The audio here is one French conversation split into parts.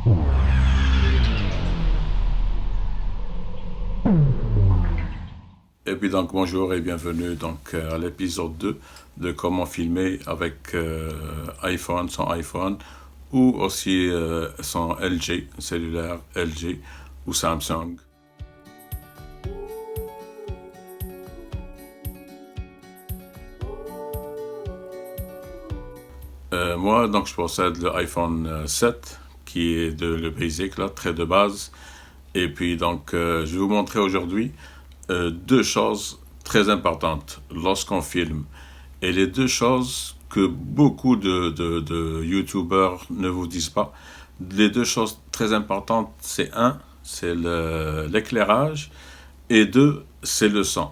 Et puis donc bonjour et bienvenue donc à l'épisode 2 de comment filmer avec iPhone, son iPhone ou aussi son LG, cellulaire LG ou Samsung. Moi donc je possède le iPhone 7 qui est le basic là, très de base. Et puis donc je vais vous montrer aujourd'hui deux choses très importantes lorsqu'on filme. Et les deux choses que beaucoup de YouTubers ne vous disent pas. Les deux choses très importantes, c'est un, c'est l'éclairage, et deux, c'est le son.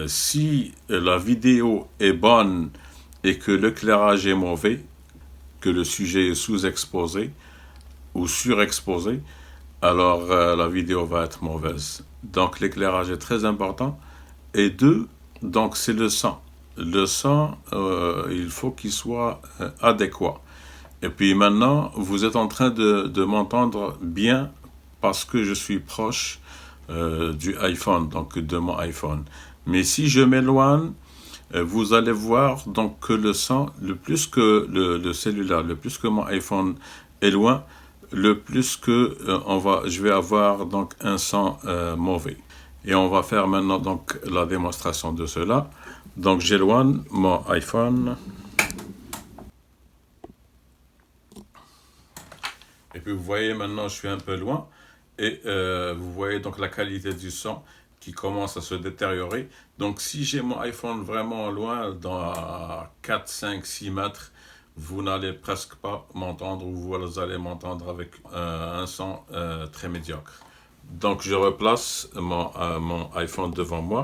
Si la vidéo est bonne et que l'éclairage est mauvais, que le sujet est sous-exposé ou surexposé, alors la vidéo va être mauvaise. Donc l'éclairage est très important. Et deux, donc c'est le son. Le son, il faut qu'il soit adéquat. Et puis maintenant, vous êtes en train de m'entendre bien parce que je suis proche du iPhone, donc de mon iPhone. Mais si je m'éloigne, vous allez voir donc que le son, le plus que le cellulaire, le plus que mon iPhone est loin, le plus que je vais avoir donc un son mauvais. Et on va faire maintenant donc la démonstration de cela. Donc j'éloigne mon iPhone. Et puis vous voyez maintenant je suis un peu loin. Et vous voyez donc la qualité du son qui commence à se détériorer. Donc si j'ai mon iPhone vraiment loin, dans 4, 5, 6 mètres, vous n'allez presque pas m'entendre ou vous allez m'entendre avec un son très médiocre. Donc je replace mon iPhone devant moi.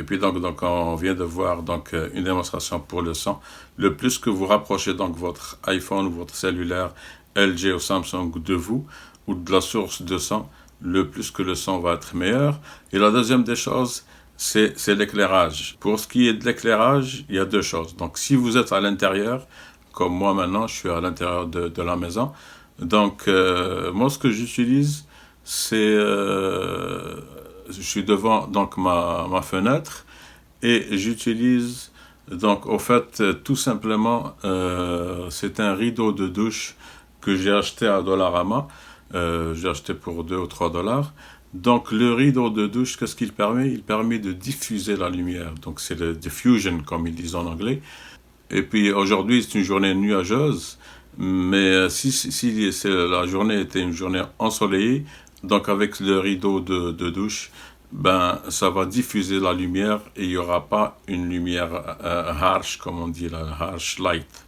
Et puis donc on vient de voir donc une démonstration pour le son. Le plus que vous rapprochez donc votre iPhone ou votre cellulaire LG ou Samsung de vous ou de la source de son, le plus que le son va être meilleur. Et la deuxième des choses, c'est l'éclairage. Pour ce qui est de l'éclairage, il y a deux choses. Donc si vous êtes à l'intérieur, comme moi maintenant, je suis à l'intérieur de la maison. Donc moi ce que j'utilise, c'est je suis devant donc ma fenêtre et j'utilise donc au fait tout simplement c'est un rideau de douche que j'ai acheté à Dollarama. J'ai acheté pour 2 ou 3 dollars. Donc le rideau de douche, qu'est-ce qu'il permet? Il permet de diffuser la lumière. Donc c'est le diffusion comme ils disent en anglais. Et puis aujourd'hui c'est une journée nuageuse, mais si la journée était une journée ensoleillée, donc avec le rideau de douche, ben ça va diffuser la lumière et il n'y aura pas une lumière harsh comme on dit, la harsh light.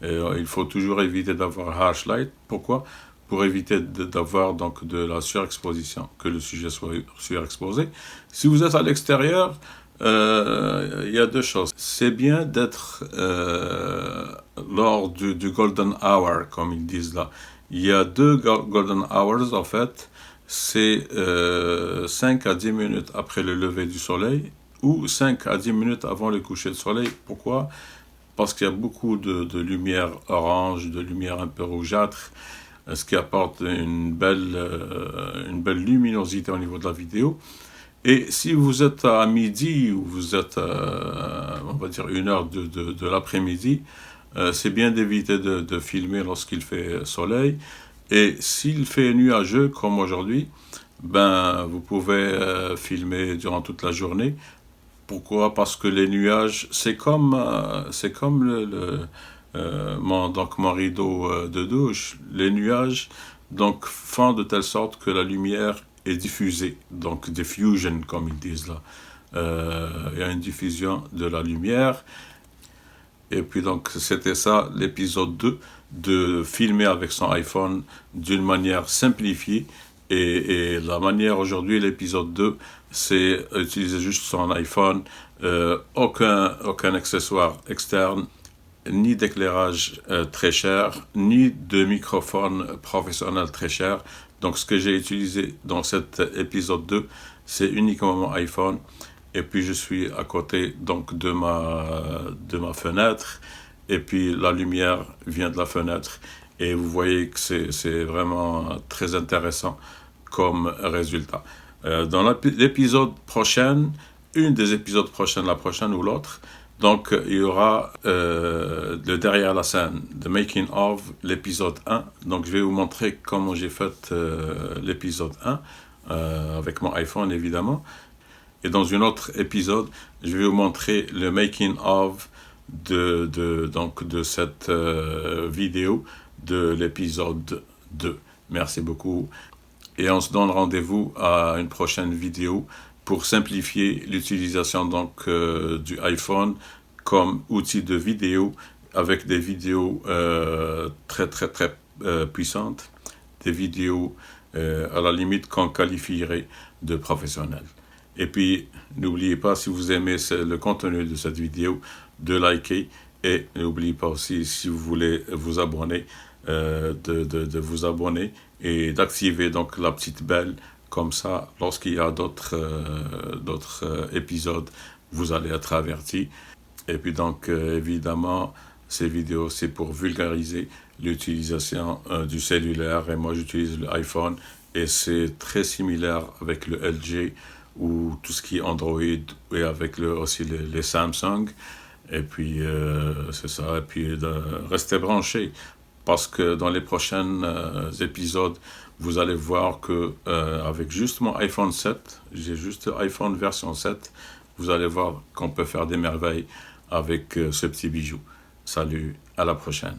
Il faut toujours éviter d'avoir harsh light. Pourquoi? Pour éviter d'avoir donc de la surexposition, que le sujet soit surexposé. Si vous êtes à l'extérieur, il y a deux choses. C'est bien d'être lors du golden hour, comme ils disent là. Il y a deux golden hours, en fait. C'est 5 à 10 minutes après le lever du soleil ou 5 à 10 minutes avant le coucher du soleil. Pourquoi? Parce qu'il y a beaucoup de lumière orange, de lumière un peu rougeâtre, ce qui apporte une belle luminosité au niveau de la vidéo. Et si vous êtes à midi ou vous êtes, on va dire, 1 heure de l'après-midi, c'est bien d'éviter de filmer lorsqu'il fait soleil. Et s'il fait nuageux, comme aujourd'hui, ben, vous pouvez filmer durant toute la journée. Pourquoi? Parce que les nuages, c'est comme mon rideau de douche. Les nuages donc, font de telle sorte que la lumière est diffusée, donc diffusion comme ils disent là. Il y a une diffusion de la lumière. Et puis donc c'était ça l'épisode 2, de filmer avec son iPhone d'une manière simplifiée. Et la manière aujourd'hui, l'épisode 2, c'est utiliser juste son iPhone, aucun accessoire externe, ni d'éclairage très cher, ni de microphone professionnel très cher. Donc ce que j'ai utilisé dans cet épisode 2, c'est uniquement mon iPhone. et puis je suis à côté donc de ma fenêtre, et puis la lumière vient de la fenêtre, et vous voyez que c'est vraiment très intéressant comme résultat. Dans l'épisode prochain, une des épisodes prochains, la prochaine ou l'autre, donc il y aura le derrière la scène, the making of, l'épisode 1. Donc je vais vous montrer comment j'ai fait l'épisode 1 avec mon iPhone évidemment. Et dans un autre épisode, je vais vous montrer le making of donc de cette vidéo de l'épisode 2. Merci beaucoup. Et on se donne rendez-vous à une prochaine vidéo pour simplifier l'utilisation donc du iPhone comme outil de vidéo, avec des vidéos très puissantes, des vidéos à la limite qu'on qualifierait de professionnelles. Et puis n'oubliez pas, si vous aimez le contenu de cette vidéo, de liker, et n'oubliez pas aussi, si vous voulez vous abonner, de vous abonner et d'activer donc la petite belle, comme ça lorsqu'il y a d'autres épisodes, vous allez être avertis. Et puis donc évidemment, ces vidéos c'est pour vulgariser l'utilisation du cellulaire, et moi j'utilise l'iPhone et c'est très similaire avec le LG ou tout ce qui est Android, et avec aussi les Samsung. Et puis c'est ça, et puis restez branchés, parce que dans les prochains épisodes, vous allez voir que avec juste mon iPhone 7, j'ai juste iPhone version 7, vous allez voir qu'on peut faire des merveilles avec ce petit bijou. Salut, à la prochaine.